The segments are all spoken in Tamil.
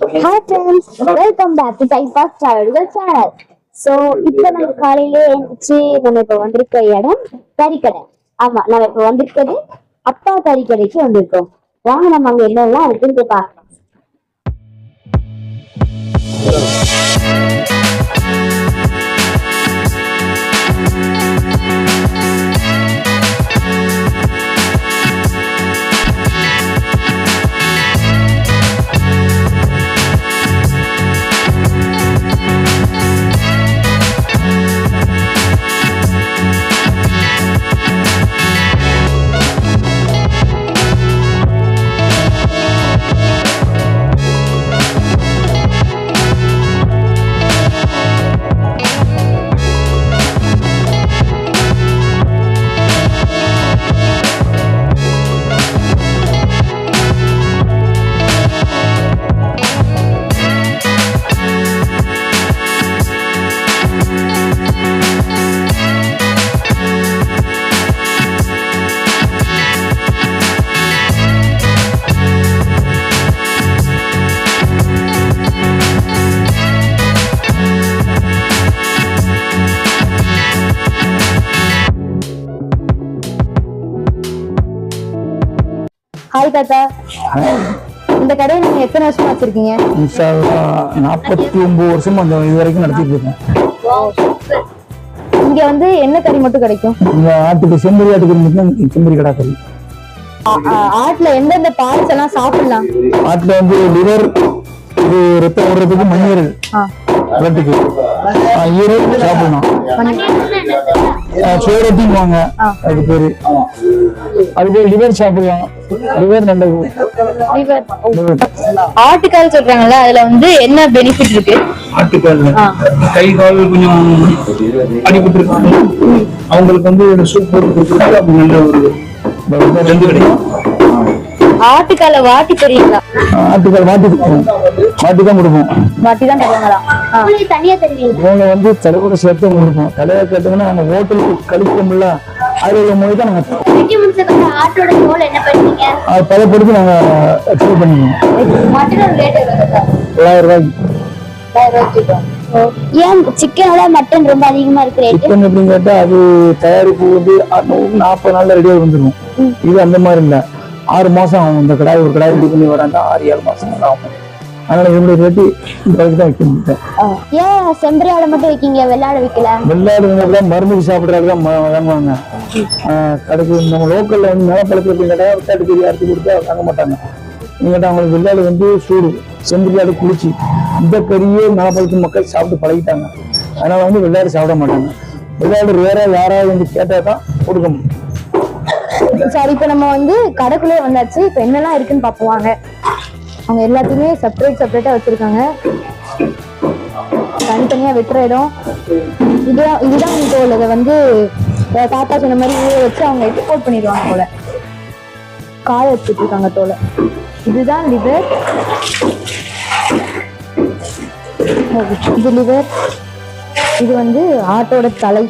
Hi friends, welcome back to Time Pass Childhood Channel. So, இப்போ நம்ம காலையிலே எழுந்துச்சு நம்ம இப்போ வந்திருக்க இடம் கறிக்கடை. ஆமா, நம்ம இப்போ வந்திருக்கிறது அப்பா கறிக்கடைக்கு வந்திருக்கோம். வாங்க நம்ம அங்க என்னெல்லாம் இருக்குன்னு போய் பார்க்கலாம். ஹாய் தாத்தா, இந்த கடையை நீங்க எத்தனை வருஷமா வச்சிருக்கீங்க? 49 வருஷம் அந்த இது வரைக்கும் நடத்திட்டு இருக்கேன். இங்க வந்து என்ன கறி மட்டும் கிடைக்கும்? இந்த ஆட்டுக்கு செம்பரி ஆட்டுக்கு மட்டும் செம்பரி கடா கறி. ஆட்டுல எந்தெந்த பார்ட்ஸ் எல்லாம் சாப்பிடலாம்? ஆட்டுல வந்து லிவர், இது ரத்தம் ஓடுறதுக்கு மண்ணீரல், பிளட்டுக்கு ஈரல் சாப்பிடலாம். சோரட்டிங்குவாங்க அது பேரு. அது பேர் லிவர் சாப்பிடலாம். லிவர் நல்லது. ஆட்டுக்கால் சொல்றாங்கல்ல, அதுல வந்து என்ன பெனிஃபிட் இருக்கு? ஆட்டுக்கால் கை கால் கொஞ்சம் அடிபட்டு இருக்காங்க, அவங்களுக்கு வந்து சூப் போட்டு கொடுத்துருக்காங்க. அப்படி நல்ல ஒரு ஜந்து கிடைக்கும். ஆட்டுக்கால வாட்டி தெரியுங்களா? ஆட்டுக்கால் வாட்டி தான் கொடுப்போம். வாட்டி தான் தருவாங்களா? தனியா தெரியும். இவங்க வந்து தலையோட சேர்த்து கொடுப்போம். தலையா கேட்டோம்னா நம்ம ஹோட்டலுக்கு கழிப்போம்ல, அதுல மொழி தான் நாங்க ஆட்டோட தோல் என்ன பண்ணுவீங்க? அது பதப்படுத்தி நாங்க எக்ஸ்போர்ட் பண்ணிக்குவோம். மட்டன் ரேட் எவ்வளவு? 9,000 ரூபாய்க்கு. ஏன் சிக்கனோட மட்டன் ரொம்ப அதிகமா இருக்கு ரேட்? சிக்கன் எப்படின்னு கேட்டா அது தயாரிப்பு வந்து 40 நாள்ல ரெடியா வந்துடும். இது அந்த மாதிரி இல்ல, 6 மாசம் ஆகும். இந்த கடாய் ஒரு கடாய் ரெடி பண்ணி வராங்க 6-7 மாசம் ஆகும். அதனால என்னுடைய ரேட்டு இந்த வரைக்கும் தான் வைக்க முடியும். ஏன் செம்பரி ஆடை மட்டும் வைக்கீங்க, வெள்ளாடை வைக்கல? வெள்ளாடு மருந்து சாப்பிட்றாரு தான் வாங்குவாங்க. கடைக்கு நம்ம லோக்கல்ல வந்து நிலப்பழத்துல போய் கேட்டா விட்டாட்டு பெரிய அறுத்து கொடுத்தா வாங்க மாட்டாங்க. நீங்கள்ட்ட அவங்களுக்கு வெள்ளாடு வந்து சூடு, செம்பரி ஆடு குளிச்சு, இந்த கறியே நிலப்பழத்து மக்கள் சாப்பிட்டு பழகிட்டாங்க. அதனால வந்து வெள்ளாடு சாப்பிட மாட்டாங்க. வெள்ளாடு வேற யாராவது வந்து கேட்டா தான் கொடுக்க முடியும். சரி, இப்ப நம்ம வந்து கடைக்குள்ளே வந்தாச்சு. இப்ப என்னெல்லாம் இருக்குன்னு பாப்புவாங்க. அவங்க எல்லாத்தையுமே செப்பரேட்டா வச்சிருக்காங்க. தனித்தனியா வெட்டுற இடம் இதுதான் தோல். இதை வந்து தாத்தா சொன்ன மாதிரி ஊற வச்சு அவங்க எக்ஸ்போர்ட் பண்ணிடுவாங்க போல. காய வச்சுட்டு இருக்காங்க தோலை. இதுதான் லிவர். இது லிவர். இது வந்து ஆட்டோட தலை.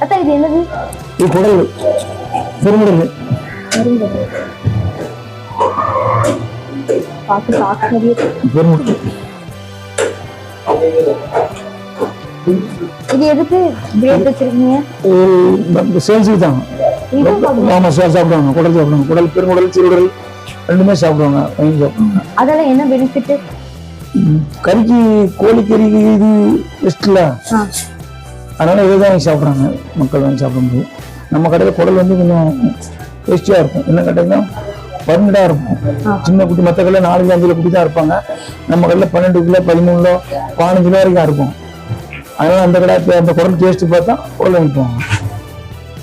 அத்தா இது என்னது? இது குடல், பெருங்குடல். இது எதுக்கு கிரேட் வச்சிருக்கீங்க? சேல்ஸுக்கு தான். ஆமா, சாப்பிடுவாங்க. குடல் சாப்பிடுவாங்க. குடல், பெருங்குடல், சிறுகுடல் ரெண்டுமே சாப்பிடுவாங்க. அதெல்லாம் என்ன பெனிஃபிட்? கறிக்கு, கோழிக்கறி இது பெஸ்ட்ல, அதனால இதுதான் வாங்கி சாப்பிட்றாங்க மக்கள். வாங்கி சாப்பிட முடியும். நம்ம கடையில் குடல் வந்து கொஞ்சம் டேஸ்டியா இருக்கும். என்ன கேட்டீங்கன்னா பர்மனண்டா இருக்கும். சின்ன குட்டி, மற்ற கடையில் 4-5 குட்டி தான் இருப்பாங்க. நம்ம கடையில் 12 கிலோ, 13 கிலோ, 15 கிலோ வரைக்கும் இருக்கும். அதனால அந்த கடை அந்த குடல் டேஸ்ட் பார்த்தா குடல் வாங்கிக்குவாங்க.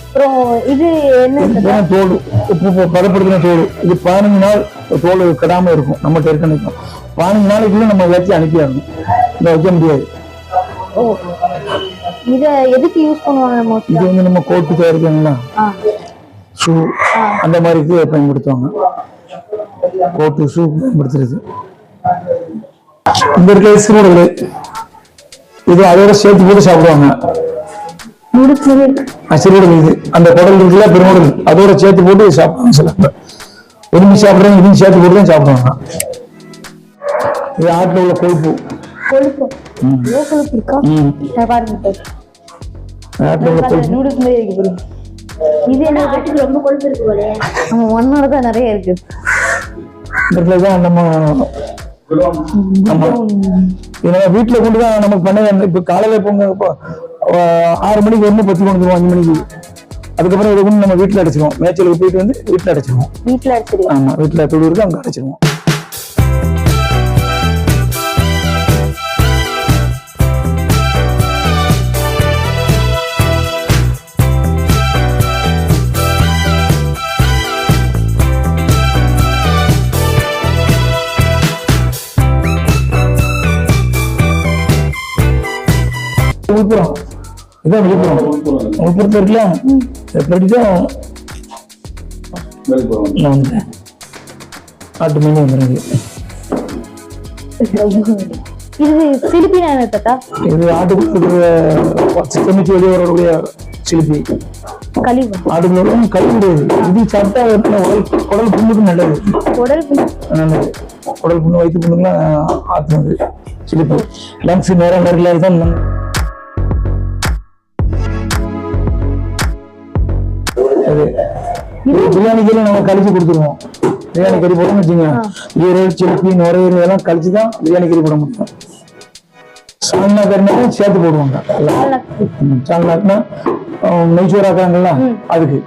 அப்புறம் இது என்ன? தோல், உப்பு பதப்படுத்தின தோல். இது 15 நாள் தோல் கெடாம இருக்கும். நம்ம டெருக்க நிற்கும். 15 நாளைக்குள்ள நம்ம எல்லாத்தையும் அனுப்பிடணும். இதை வைக்க முடியாது. இத எதுக்கு யூஸ் பண்ணுவாங்க? இது வந்து நம்ம கோட்டு தயாரிக்காங்களா, ஷூ அந்த மாதிரி பயன்படுத்துவாங்க. கோட்டு, ஷூ பயன்படுத்துறது. இந்த இருக்கிற சிறுகுடல், இது அதோட சேர்த்து போட்டு சாப்பிடுவாங்க. சிறுகுடல் இது அந்த குடல் இருக்குல்ல, பெருங்குடல், அதோட சேர்த்து போட்டு சாப்பிடுவாங்க. சில எலும்பி சாப்பிட்றவங்க இதையும் சேர்த்து போட்டு தான் சாப்பிடுவாங்க. இது ஆட்டில் உள்ள கொழுப்பு. கொழுப்பு இவ்வளோ கொழுப்பு இருக்கா? பாருங்க ஆட்டில் உள்ள கொழுப்பு. நூடுல்ஸ் மாதிரி இருக்கு பாருங்க. இது என்ன ஆட்டுக்கு ரொம்ப கொழுப்பு இருக்கு போல. நம்ம ஒன்னோட தான் நிறைய இருக்கு. இந்த தான் நம்ம வீட்டுல கொண்டுதான் நமக்கு பண்ண. இப்ப காலையில போங்க 6 மணிக்கு வந்து 10 கொண்டு 5 மணிக்கு. அதுக்கப்புறம் இதை கொண்டு நம்ம வீட்டுல அடைச்சிருவோம். மேய்ச்சலுக்கு போயிட்டு வந்து வீட்டுல அடைச்சிருவோம். வீட்டுல அடைச்சிருவோம். ஆமா, வீட்டுல தொழு இருக்கு, அங்க அடைச்சிருவோம். விழுப்புரம், இதான் விழுப்புரம். விழுப்புரத்துல இருக்குல்ல, எப்படிதான் நான் வந்தேன். ஆட்டு மீன் வந்துருக்கு. இது சிலிப்பி தாத்தா. இது ஆட்டுக்குள்ள இருக்கிற செமிச்சு வெளியே வரக்கூடிய சிலிப்பி. கழிவு ஆட்டுக்குள்ள கழிவு கிடையாது. இது சாப்பிட்டா குடல் புண்ணுக்கு நல்லது. குடல் நல்லது. குடல் புண்ணு, வயிற்று புண்ணுக்குலாம் ஆத்துனது சிலிப்பி. லங்ஸ் நேரம் நேரில் தான். பிரியாணி கறி நம்ம கழிச்சு கொடுத்துருவோம். பிரியாணி கறி போடணும்னு வச்சுக்கோங்க, ஈரல் சிலிப்பி நுரையீரல் இதெல்லாம் கழிச்சு தான் பிரியாணி கறி போட முடியும். சால்னா கறினாலும் சேர்த்து போடுவாங்க. சால்னாக்குனா நெய்ச்சோறு ஆக்குறாங்கல்ல, அதுக்கு.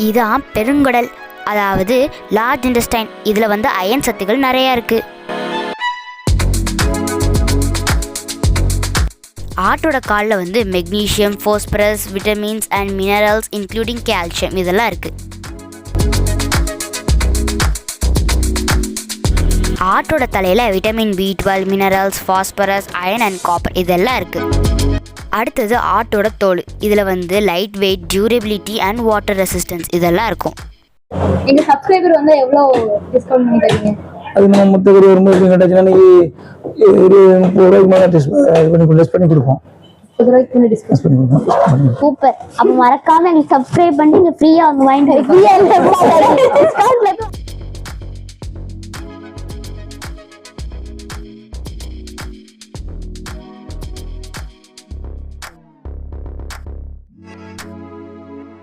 இதான் பெருங்குடல், அதாவது லார்ஜ் இன்டெஸ்டைன். இதுல வந்து அயன் சத்துக்கள் நிறைய இருக்கு. ஆட்டோட காலில் வந்து magnesium, phosphorus, vitamins and minerals including calcium இதெல்லாம் இருக்கு. ஆட்டோட தலையில vitamin B12, minerals, phosphorus, iron and copper இதெல்லாம் இருக்கு. அடுத்தது ஆட்டோட தோல். இதுல வந்து light weight, durability and water resistance இதெல்லாம் இருக்கும். எங்க சப்ஸ்கிரைபர் வந்து எவ்வளவு டிஸ்கவுண்ட் பண்ணி தரீங்க? அது நம்ம மொத்த கறி வரும்போது கேட்டாச்சுன்னா ஒரு 30 ரூபாய்க்கு மேலே டெஸ்ட் பண்ணி கொடுப்போம். சூப்பர். அப்ப மறக்காம எங்களுக்கு சப்ஸ்கிரைப் பண்ணி நீங்க ஃப்ரீயா வந்து வாங்கிட்டு